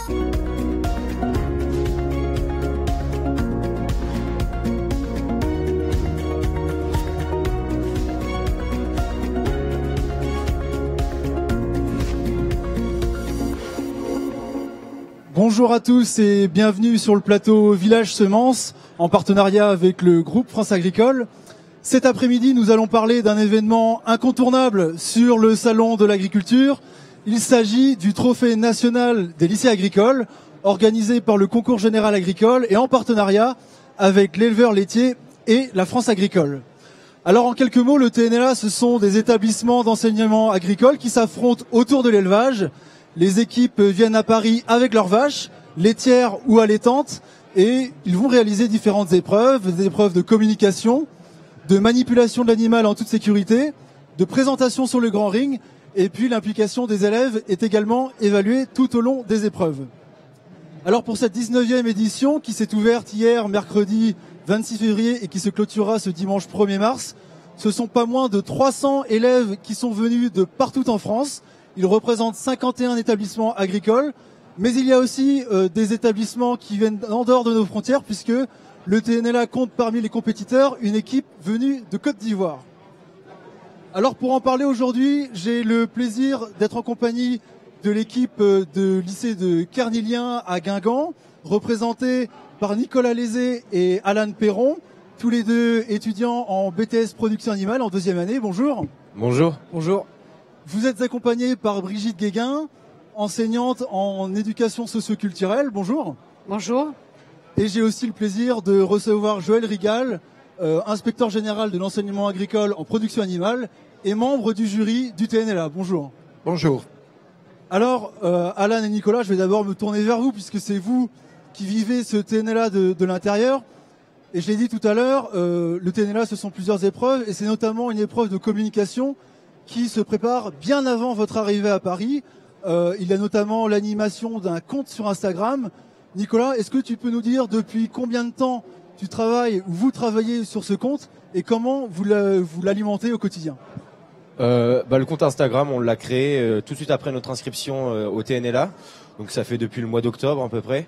Bonjour à tous et bienvenue sur le plateau Village Semences en partenariat avec le groupe France Agricole. Cet après-midi, nous allons parler d'un événement incontournable sur le salon de l'agriculture. Il s'agit du trophée national des lycées agricoles organisé par le concours général agricole et en partenariat avec l'éleveur laitier et la France Agricole. Alors en quelques mots, le TNLA, ce sont des établissements d'enseignement agricole qui s'affrontent autour de l'élevage. Les équipes viennent à Paris avec leurs vaches, laitières ou allaitantes, et ils vont réaliser différentes épreuves, des épreuves de communication, de manipulation de l'animal en toute sécurité, de présentation sur le grand ring, et puis l'implication des élèves est également évaluée tout au long des épreuves. Alors pour cette 19e édition qui s'est ouverte hier, mercredi 26 février, et qui se clôturera ce dimanche 1er mars, ce sont pas moins de 300 élèves qui sont venus de partout en France. Ils représentent 51 établissements agricoles, mais il y a aussi des établissements qui viennent en dehors de nos frontières, puisque le TNLA compte parmi les compétiteurs une équipe venue de Côte d'Ivoire. Alors pour en parler aujourd'hui, j'ai le plaisir d'être en compagnie de l'équipe de lycée de Carnilien à Guingamp, représentée par Nicolas Lézé et Alan Perron, tous les deux étudiants en BTS Production Animale en 2e année. Bonjour. Bonjour. Bonjour. Vous êtes accompagné par Brigitte Guéguin, enseignante en éducation socio-culturelle. Bonjour. Bonjour. Et j'ai aussi le plaisir de recevoir Joël Rigal, inspecteur général de l'enseignement agricole en production animale et membre du jury du TNLA. Bonjour. Bonjour. Alors, Alan et Nicolas, je vais d'abord me tourner vers vous puisque c'est vous qui vivez ce TNLA de l'intérieur. Et je l'ai dit tout à l'heure, le TNLA, ce sont plusieurs épreuves et c'est notamment une épreuve de communication qui se prépare bien avant votre arrivée à Paris. Il y a notamment l'animation d'un compte sur Instagram. Nicolas, est-ce que tu peux nous dire depuis combien de temps tu travailles ou vous travaillez sur ce compte et comment vous l'alimentez au quotidien ? Le compte Instagram, on l'a créé tout de suite après notre inscription au TNLA. Donc ça fait depuis le mois d'octobre à peu près.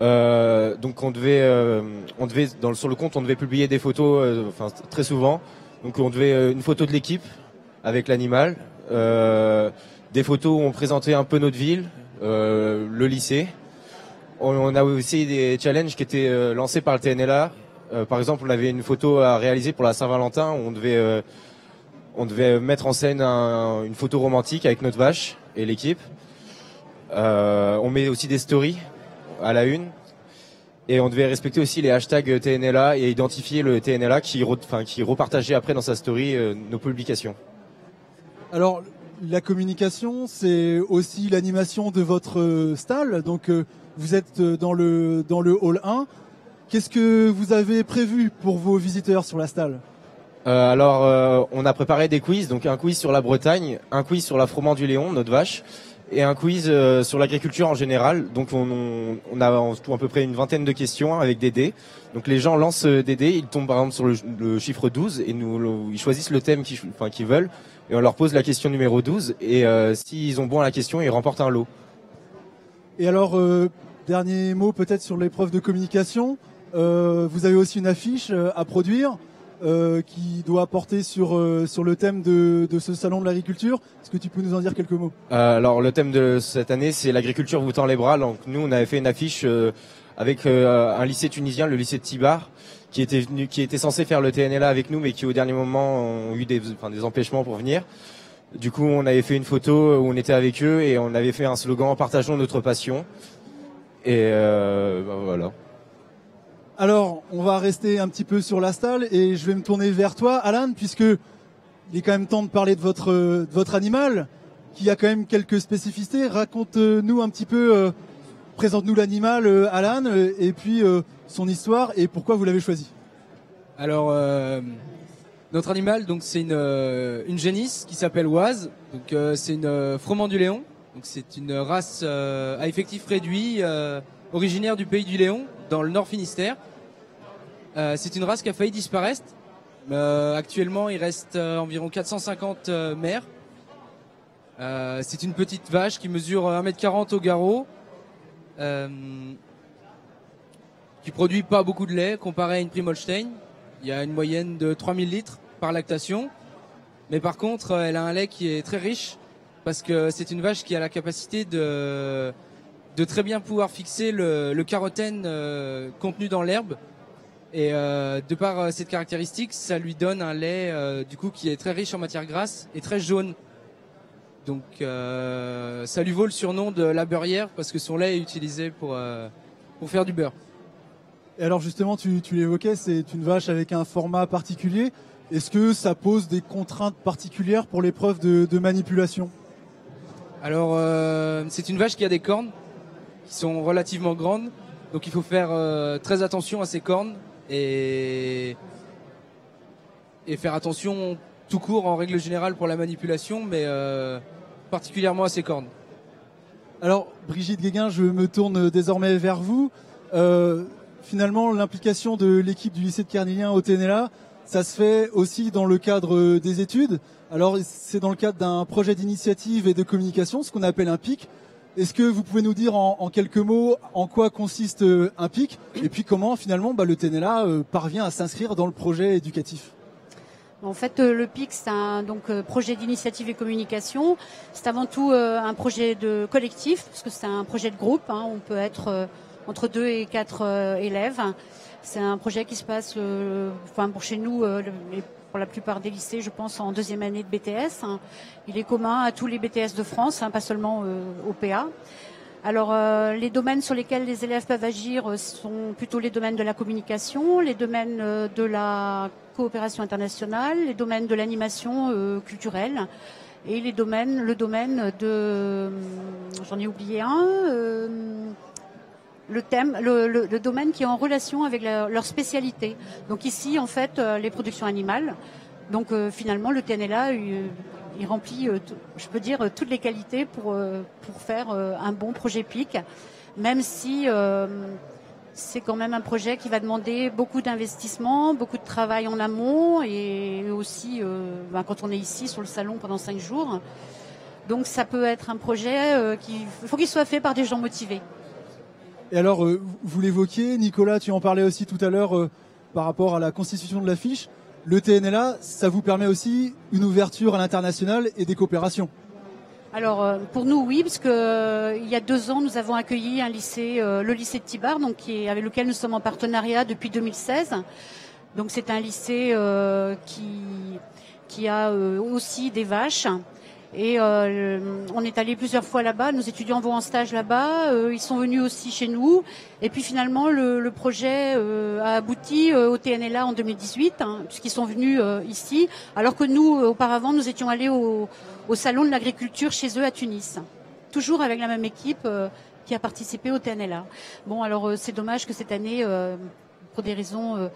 Donc on devait sur le compte, on devait publier des photos, très souvent. Donc on devait une photo de l'équipe avec l'animal, des photos où on présentait un peu notre ville, le lycée. On a aussi des challenges qui étaient lancés par le TNLA. Par exemple, on avait une photo à réaliser pour la Saint-Valentin où on devait mettre en scène une photo romantique avec notre vache et l'équipe. On met aussi des stories à la une. Et on devait respecter aussi les hashtags TNLA et identifier le TNLA qui repartageait après dans sa story nos publications. Alors, la communication, c'est aussi l'animation de votre stall. Donc, vous êtes dans le hall 1. Qu'est-ce que vous avez prévu pour vos visiteurs sur la stall ? On a préparé des quiz. Donc, un quiz sur la Bretagne, un quiz sur la froment du Léon, notre vache, et un quiz sur l'agriculture en général. Donc, on a en tout à peu près une vingtaine de questions avec des dés. Donc, les gens lancent des dés. Ils tombent par exemple sur le chiffre 12 et ils choisissent le thème qu'ils veulent. Et on leur pose la question numéro 12 et s'ils ont bon à la question, ils remportent un lot. Et alors, dernier mot peut-être sur l'épreuve de communication. Vous avez aussi une affiche à produire qui doit porter sur le thème de ce salon de l'agriculture. Est-ce que tu peux nous en dire quelques mots ? Alors le thème de cette année, c'est l'agriculture vous tend les bras. Donc nous, on avait fait une affiche avec un lycée tunisien, le lycée de Tibar, qui était censé faire le TNLA avec nous, mais qui au dernier moment ont eu des empêchements pour venir. Du coup, on avait fait une photo où on était avec eux et on avait fait un slogan « Partageons notre passion ». Et voilà. Alors, on va rester un petit peu sur la stall et je vais me tourner vers toi, Alan, puisque il est quand même temps de parler de votre animal, qui a quand même quelques spécificités. Raconte-nous un petit peu, présente-nous l'animal, Alan, et puis son histoire et pourquoi vous l'avez choisi. Alors, notre animal, donc c'est une génisse qui s'appelle Oise. Donc c'est une froment du Léon. Donc c'est une race à effectif réduit, originaire du pays du Léon, dans le Nord Finistère. C'est une race qui a failli disparaître. Actuellement, il reste environ 450 mères. C'est une petite vache qui mesure 1,40 m au garrot, qui produit pas beaucoup de lait comparé à une Prime Holstein. Il y a une moyenne de 3000 litres par lactation. Mais par contre, elle a un lait qui est très riche parce que c'est une vache qui a la capacité de très bien pouvoir fixer le carotène contenu dans l'herbe. Et de par cette caractéristique, ça lui donne un lait du coup qui est très riche en matière grasse et très jaune. Donc ça lui vaut le surnom de la beurrière parce que son lait est utilisé pour faire du beurre. Et alors justement, tu l'évoquais, c'est une vache avec un format particulier. Est-ce que ça pose des contraintes particulières pour l'épreuve de manipulation? Alors c'est une vache qui a des cornes qui sont relativement grandes, donc il faut faire très attention à ses cornes et faire attention tout court en règle générale pour la manipulation, mais particulièrement à ses cornes. Alors Brigitte Guéguin, je me tourne désormais vers vous. Finalement, l'implication de l'équipe du lycée de Carnivien au TNLA, ça se fait aussi dans le cadre des études. Alors c'est dans le cadre d'un projet d'initiative et de communication, ce qu'on appelle un PIC. Est-ce que vous pouvez nous dire en quelques mots en quoi consiste un PIC et puis comment finalement le TNLA parvient à s'inscrire dans le projet éducatif? En fait, le PIC, c'est un projet d'initiative et communication. C'est avant tout un projet de collectif, parce que c'est un projet de groupe. On peut être entre 2 et 4 élèves. C'est un projet qui se passe, pour chez nous, pour la plupart des lycées, je pense, en deuxième année de BTS. Il est commun à tous les BTS de France, pas seulement au PA. Alors, les domaines sur lesquels les élèves peuvent agir sont plutôt les domaines de la communication, les domaines de la coopération internationale, les domaines de l'animation culturelle et le domaine de... J'en ai oublié un... le domaine qui est en relation avec leur spécialité. Donc ici, en fait, les productions animales. Donc finalement, le TNLA, il remplit, je peux dire, toutes les qualités pour faire un bon projet PIC, même si c'est quand même un projet qui va demander beaucoup d'investissement, beaucoup de travail en amont et aussi quand on est ici sur le salon pendant 5 jours. Donc ça peut être un projet il faut qu'il soit fait par des gens motivés. Et alors, vous l'évoquiez, Nicolas, tu en parlais aussi tout à l'heure par rapport à la constitution de la fiche. Le TNLA, ça vous permet aussi une ouverture à l'international et des coopérations? Alors, pour nous, oui, parce que il y a 2 ans, nous avons accueilli un lycée, le lycée de Tibar, donc avec lequel nous sommes en partenariat depuis 2016. Donc, c'est un lycée qui a aussi des vaches. Et on est allé plusieurs fois là-bas, nos étudiants vont en stage là-bas, ils sont venus aussi chez nous. Et puis finalement, le projet a abouti au TNLA en 2018, puisqu'ils sont venus ici, alors que nous, auparavant, nous étions allés au salon de l'agriculture chez eux à Tunis. Toujours avec la même équipe qui a participé au TNLA. Bon, alors c'est dommage que cette année, pour des raisons...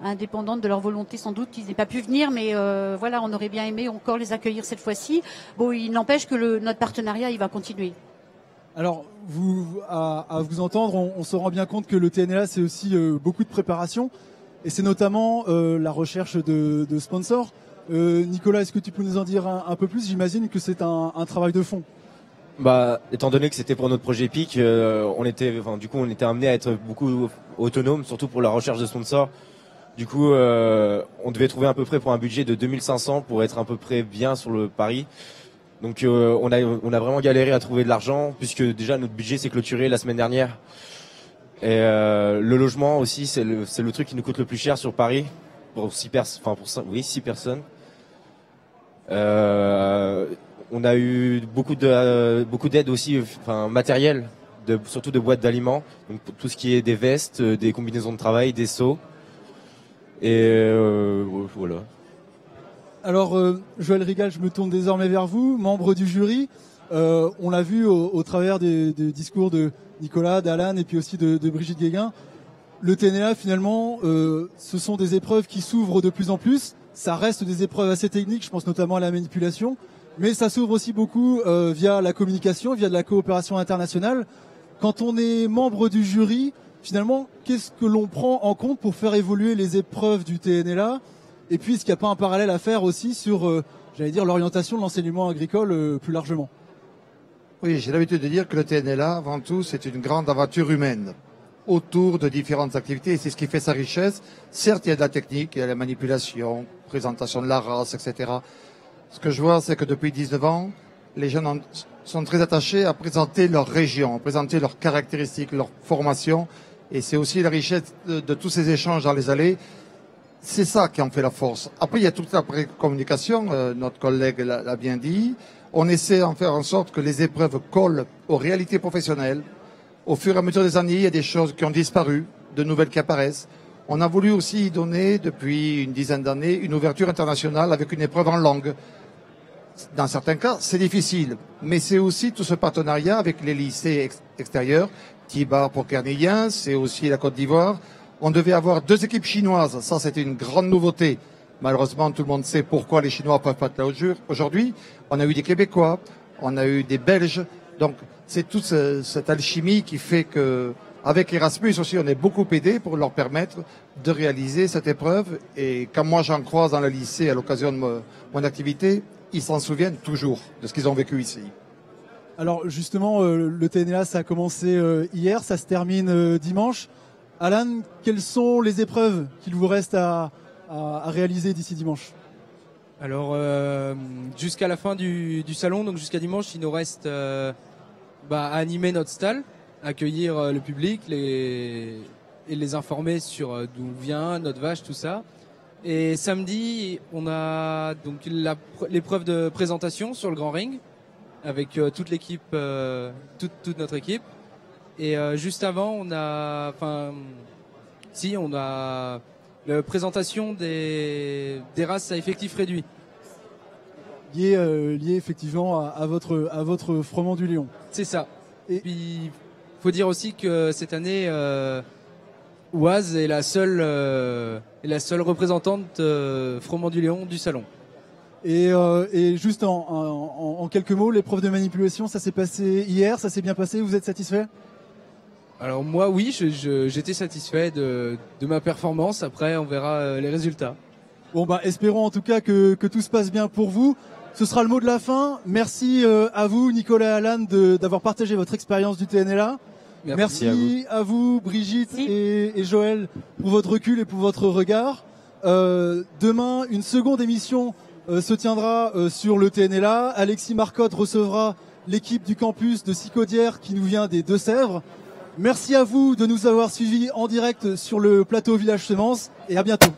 indépendantes de leur volonté sans doute, qu'ils n'aient pas pu venir, mais voilà, on aurait bien aimé encore les accueillir cette fois-ci. Bon, il n'empêche que notre partenariat, il va continuer. Alors, à vous entendre, on se rend bien compte que le TNLA, c'est aussi beaucoup de préparation, et c'est notamment la recherche de sponsors. Nicolas, est-ce que tu peux nous en dire un peu plus? J'imagine que c'est un travail de fond. Étant donné que c'était pour notre projet PIC, on était amené à être beaucoup autonome, surtout pour la recherche de sponsors. Du coup, on devait trouver à peu près pour un budget de 2500 pour être à peu près bien sur le pari. Donc, on a vraiment galéré à trouver de l'argent puisque déjà notre budget s'est clôturé la semaine dernière. Et le logement aussi, c'est le truc qui nous coûte le plus cher sur Paris pour 6 personnes. On a eu beaucoup d'aide aussi, matériel, surtout de boîtes d'aliments, donc pour tout ce qui est des vestes, des combinaisons de travail, des seaux. Et voilà. Alors, Joël Rigal, je me tourne désormais vers vous, membre du jury. On l'a vu au travers des discours de Nicolas, d'Alan et puis aussi de Brigitte Guéguin. Le TNLA, finalement, ce sont des épreuves qui s'ouvrent de plus en plus. Ça reste des épreuves assez techniques, je pense notamment à la manipulation. Mais ça s'ouvre aussi beaucoup via la communication, via de la coopération internationale. Quand on est membre du jury, finalement, qu'est-ce que l'on prend en compte pour faire évoluer les épreuves du TNLA? Et puis, est-ce qu'il n'y a pas un parallèle à faire aussi sur, l'orientation de l'enseignement agricole plus largement? Oui, j'ai l'habitude de dire que le TNLA, avant tout, c'est une grande aventure humaine autour de différentes activités et c'est ce qui fait sa richesse. Certes, il y a de la technique, il y a la manipulation, présentation de la race, etc. Ce que je vois, c'est que depuis 19 ans, les jeunes sont très attachés à présenter leur région, à présenter leurs caractéristiques, leur formation. Et c'est aussi la richesse de tous ces échanges dans les allées. C'est ça qui en fait la force. Après, il y a toute la communication, notre collègue l'a bien dit. On essaie d'en faire en sorte que les épreuves collent aux réalités professionnelles. Au fur et à mesure des années, il y a des choses qui ont disparu, de nouvelles qui apparaissent. On a voulu aussi donner, depuis une dizaine d'années, une ouverture internationale avec une épreuve en langue. Dans certains cas, c'est difficile, mais c'est aussi tout ce partenariat avec les lycées extérieurs, Tibar pour Kernilien, c'est aussi la Côte d'Ivoire. On devait avoir 2 équipes chinoises, ça c'était une grande nouveauté. Malheureusement, tout le monde sait pourquoi les Chinois peuvent pas être là aujourd'hui. On a eu des Québécois, on a eu des Belges, donc c'est toute cette alchimie qui fait que, avec Erasmus aussi, on est beaucoup aidé pour leur permettre de réaliser cette épreuve. Et quand moi j'en croise dans le lycée à l'occasion de mon activité, ils s'en souviennent toujours de ce qu'ils ont vécu ici. Alors justement, le TNLA, ça a commencé hier, ça se termine dimanche. Alan, quelles sont les épreuves qu'il vous reste à réaliser d'ici dimanche? Alors, jusqu'à la fin du salon, donc jusqu'à dimanche, il nous reste à animer notre stall, accueillir le public et les informer sur d'où vient notre vache, tout ça. Et samedi, on a donc l'épreuve de présentation sur le grand ring avec toute l'équipe, toute notre équipe. Et juste avant, on a la présentation des races à effectif réduit. Lié effectivement à votre Froment du Lion. C'est ça. Et puis, faut dire aussi que cette année, Oise est la seule représentante Froment du Lion du salon. Et juste en quelques mots, l'épreuve de manipulation, ça s'est passé hier, ça s'est bien passé, vous êtes satisfait? Alors moi, oui, j'étais satisfait de ma performance. Après, on verra les résultats. Bon, espérons en tout cas que tout se passe bien pour vous. Ce sera le mot de la fin. Merci à vous, Nicolas et Alan, d'avoir partagé votre expérience du TNLA. Merci à vous, Brigitte et Joël, pour votre recul et pour votre regard. Demain, une seconde émission se tiendra sur le TNLA. Alexis Marcotte recevra l'équipe du campus de Sicaudière qui nous vient des Deux-Sèvres. Merci à vous de nous avoir suivis en direct sur le plateau Village Semences et à bientôt.